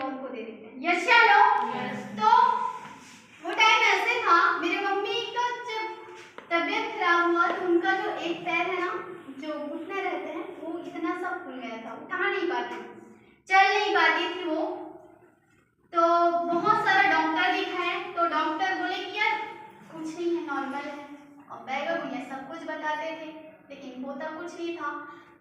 और को दे देते हैं। यस या नो? तो वो टाइम ऐसे था, मेरे मम्मी का जब तबीयत खराब हुआ तो उनका जो एक पैर है ना, जो घुटने रहते हैं, वो इतना सा फूल गया था, उठा नहीं पाती, चल नहीं पाती थी वो। तो बहुत सारा डॉक्टर दिखाए तो डॉक्टर बोले कि यार कुछ नहीं है, नॉर्मल है, और बैगा भैया सब कुछ बताते थे, लेकिन होता कुछ नहीं था।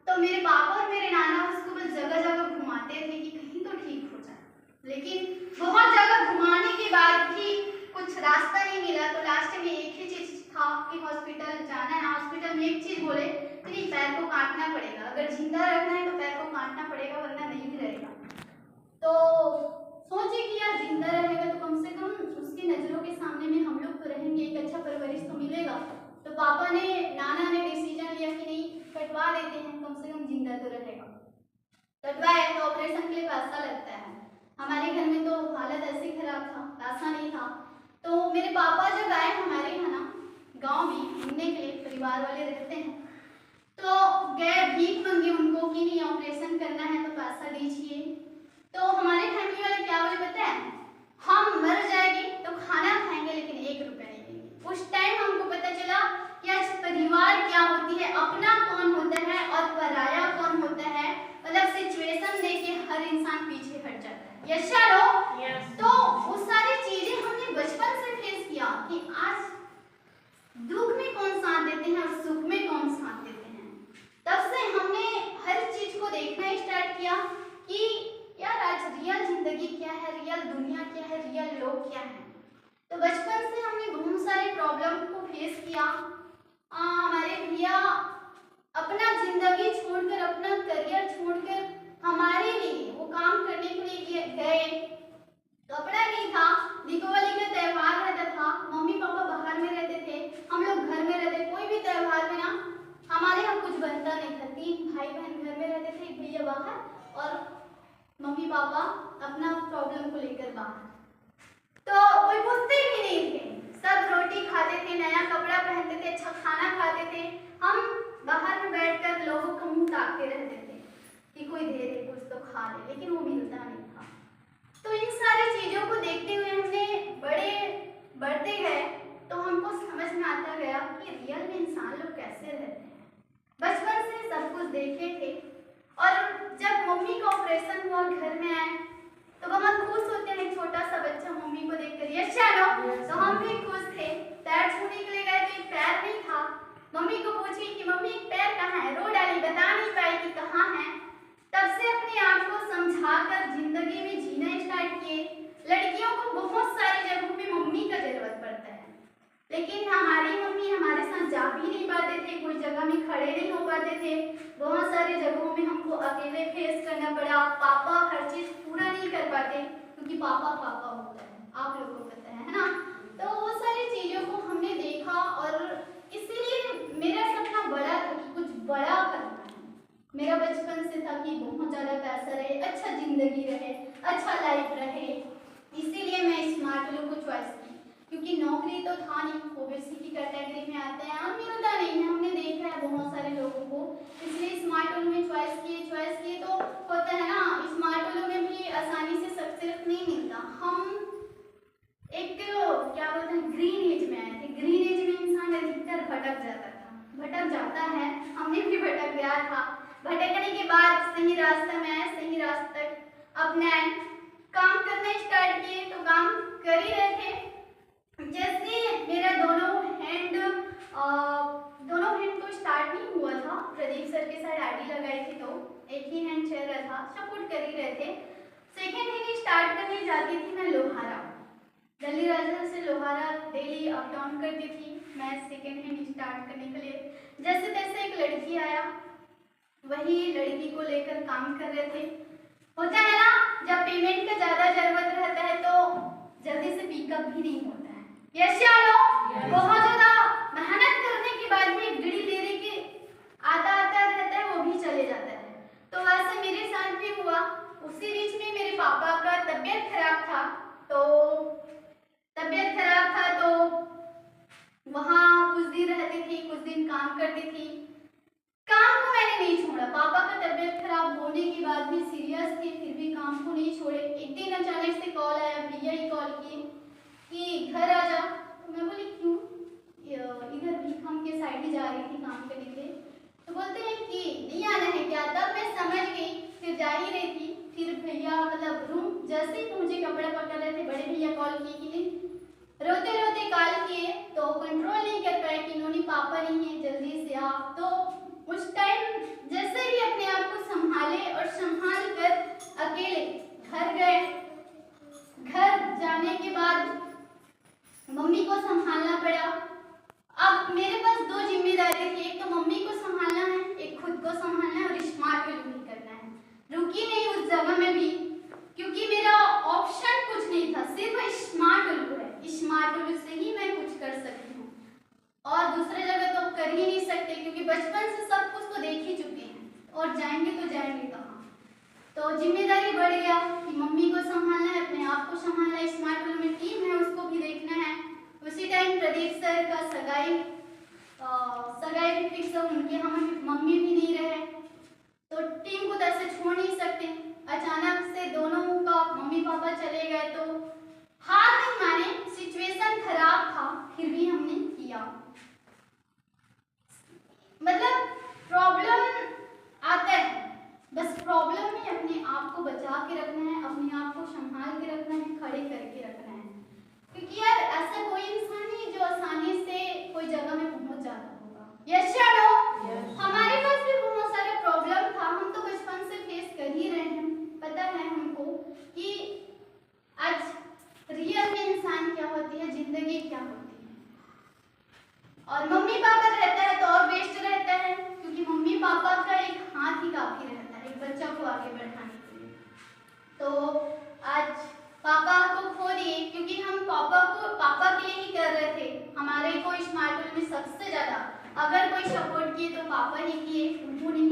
तो मेरे पापा और मेरे नाना उसको बस जगह जगह घुमाते थे कि कहीं तो ठीक हो जाए, लेकिन बहुत जगह घुमाने के बाद भी कुछ रास्ता नहीं मिला। तो लास्ट में एक ही चीज था कि हॉस्पिटल जाना है। हॉस्पिटल में एक चीज बोले कि पैर को काटना पड़ेगा, अगर जिंदा रखना है तो पैर को काटना पड़ेगा, वरना नहीं भी रहेगा। तो सोचे कि यार जिंदा रहेगा तो कम से कम उसकी नजरों के सामने में हम लोग तो रहेंगे, एक अच्छा परवरिश तो मिलेगा। तो पापा ने, नाना ने डिसीजन लिया कि नहीं, कटवा देते हैं, कम से कम जिंदा तो रहेगा। कटवाया तो ऑपरेशन के लिए पैसा लगता है, हमारे घर में तो हालत ऐसी खराब था, पैसा नहीं था। तो मेरे पापा जब आए हमारे यहाँ ना गाँव में घूमने के लिए, परिवार वाले रहते हैं, तो गए भीख मांगी उनको कि नहीं ऑपरेशन करना है तो पैसा दीजिए। तो हमारे फैमिली वाले क्या बोले पता है, हम मर जाएंगे तो खाना खाएंगे लेकिन 1 रुपया नहीं देंगे। उस टाइम हमको पता चला कि आज परिवार क्या होती है, अपना कौन होता है और पराया कौन होता है। मतलब सिचुएशन देख के हर इंसान पीछे हट जाता है। यस या नो? तो वो सारी चीजें हमने बचपन से फेस किया कि आज दुख में कौन साथ देते हैं और सुख में कौन साथ देते हैं। तब से हमने हर चीज को देखना स्टार्ट किया कि यार आज रियल जिंदगी क्या है, रियल दुनिया क्या है, रियल लोग क्या है। तो बचपन से हमने बहुत सारे प्रॉब्लम को फेस किया। हमारे भैया अपना जिंदगी छोड़कर, अपना करियर छोड़कर हमारे लिए वो काम करने के लिए गए। कपड़ा नहीं था, दीपावली का त्योहार रहता था, मम्मी पापा बाहर में रहते थे, हम लोग घर में रहते। कोई भी त्योहार में ना हमारे यहाँ कुछ बनता नहीं था, 3 भाई बहन घर में रहते थे, एक भैया बाहर और मम्मी पापा अपना प्रॉब्लम को लेकर बाहर। तो कोई पूछते भी नहीं थे, सब रोटी खाते थे, नया कपड़ा पहनते थे, अच्छा खाना खाते थे। हम बाहर में बैठकर लोगों का मुंह ताकते रहते थे कि कोई दे दे कुछ तो खा ले, लेकिन वो मिलता नहीं था। तो इन सारी चीजों को देखते हुए हमने बढ़ते गए तो हमको समझ में आता गया कि रियल में इंसान लोग कैसे रहते हैं। बचपन से सब कुछ देखे थे और जब मम्मी का ऑपरेशन हुआ, घर में आए तो बहुत खुश होते हैं, एक छोटा सा बच्चा मम्मी को देखकर। यस या नो? तो हम भी खुश थे। पैर छूने के लिए गए तो एक पैर नहीं था, मम्मी को पूछी कि मम्मी एक पैर कहाँ है, रो डाली, बता नहीं पाई कि कहाँ है। तब से अपने आप को समझाकर जिंदगी में जीना स्टार्ट किए। लड़कियों को बहुत सारी जगहों पे मम्मी का जरूरत पड़ता है, लेकिन हमारी मम्मी हमारे साथ जा भी नहीं पाते थे, कोई जगह में खड़े नहीं हो पाते थे। बहुत सारी जगहों में हमको अकेले फेस करना पड़ा। पापा हर चीज पूरा नहीं कर पाते क्योंकि पापा पापा होता है, आप लोगों को पता है ना। तो वो सारी चीजों को हमने देखा और इसीलिए मेरा सपना बड़ा था कि कुछ बड़ा करना है। मेरा बचपन से था कि बहुत ज़्यादा पैसा रहे, अच्छा जिंदगी रहे, अच्छा लाइफ रहे। इसीलिए मैं स्मार्ट लोग को चॉइस की, क्योंकि नौकरी तो था नहीं, ओबीसी की कैटेगरी में आते हैं और मिलता नहीं है, हमने देखा है बहुत सारे लोगों को। इसलिए स्मार्ट लोग में चॉइस किए तो होता है ना, स्मार्ट लोग में भी आसानी से सक्सेस नहीं मिलता। हम एक क्या बोलते हैं ग्रीन एज में आए थे। ग्रीन एज में इंसान अधिकतर भटक जाता है, हमने भी भटक गया था। भटकने के बाद सही रास्ते में आए, सही रास्ते अपनाए, काम करना स्टार्ट किए तो काम कर ही रहे थे। जैसे मेरा दोनों हैंड तो स्टार्ट नहीं हुआ था, प्रदीप सर के साथ आईडी लगाई थी तो एक ही हैंड चल रहा था, सपोर्ट कर ही रहे थे। सेकेंड हैंड स्टार्ट करने जाती थी मैं लोहारा, दिल्ली राजधानी से लोहारा डेली अप डाउन करती थी मैं सेकेंड हैंड स्टार्ट करने के लिए। जैसे तैसे एक लड़की आया, वही लड़की को लेकर काम कर रहे थे। होता है ना, जब पेमेंट का ज्यादा जरूरत रहता है तो जल्दी से पिकअप भी नहीं होता है। यस या नो? बहुत ज्यादा मेहनत करने के बाद भी गिड़ी ले दे के आता रहता है, वो भी चले जाता है। तो वैसे मेरे साथ भी हुआ। उसी बीच में मेरे पापा का तबीयत खराब था तो वहाँ कुछ दिन रहती थी, कुछ दिन काम करती थी। काम को मैंने नहीं छोड़ा, पापा का तबीयत खराब होने के बाद भी सीरियस थी, फिर भी काम को नहीं छोड़े। एक दिन कि घर आ जा। तो मैं बोली क्यों, इधर भीखम के साइड ही जा रही थी काम करने के लिए। तो बोलते हैं कि नहीं आना है क्या। तब मैं समझ गई, फिर जा ही रही थी। फिर भैया मतलब रूम जैसे ही पहुंचे, कपड़े पकड़ रहे थे, बड़े भैया कॉल किए कि रोते रोते कॉल किए, तो कंट्रोल नहीं कर पाए कि इन्होंने पापा नहीं है, जल्दी से आ। तो उस टाइम जैसे ही अपने आप को संभाले और संभाल कर अकेले घर गए। घर जाने के बाद मम्मी को संभालना पड़ा। अब मेरे पास दो जिम्मेदारी थी, एक तो मम्मी को संभालना है, एक खुद को संभालना है और स्मार्ट भी करना है। रुकी नहीं उस जगह में भी, क्योंकि मेरा ऑप्शन कुछ नहीं था, सिर्फ स्मार्ट उल्लू है। स्मार्ट उल्लू से ही मैं कुछ कर सकती हूँ, और दूसरे जगह तो कर ही नहीं सकते, क्योंकि बचपन से सब कुछ तो देख ही चुके हैं, और जाएंगे तो जाएंगे कहाँ। तो जिम्मेदारी बढ़ गया कि मम्मी को संभालना है, अपने आप को संभालना है, स्मार्ट उल्लू में टीम है उसको भी देखना है। उसी टाइम प्रदीप सर का सगाई भी फिक्स है, उनके हम मम्मी भी नहीं रहे, तो टीम को तो ऐसे छोड़ नहीं सकते। अचानक से दोनों का मम्मी पापा चले गए, तो हार नहीं माने, सिचुएशन खराब था, फिर भी हमने किया। मतलब प्रॉब्लम आता है, बस प्रॉब्लम में अपने आप को बचा के रखना है, अपने आप को संभाल के रखना है, खड़े करके रखना है। क्योंकि यार ऐसा कोई इंसान नहीं जो आसानी से कोई जगह में पहुंच जाता होगा। यस या नो? हमारे पास भी बहुत सारे प्रॉब्लम था, हम तो बचपन से फेस कर ही रहे हैं। पता है हमको कि आज रियल में इंसान क्या होती है, जिंदगी क्या होती है। और मम्मी पापा रहता है तो और बेस्ट रहता है, क्योंकि मम्मी पापा का एक हाथ ही काफी रहता है एक बच्चा को आगे बढ़ाने के लिए। तो आज पापा को खो दिए, क्योंकि हम पापा के लिए ही कर रहे थे। हमारे को स्मार्ट में सबसे ज्यादा अगर कोई सपोर्ट किए तो पापा ही किए, उनको नहीं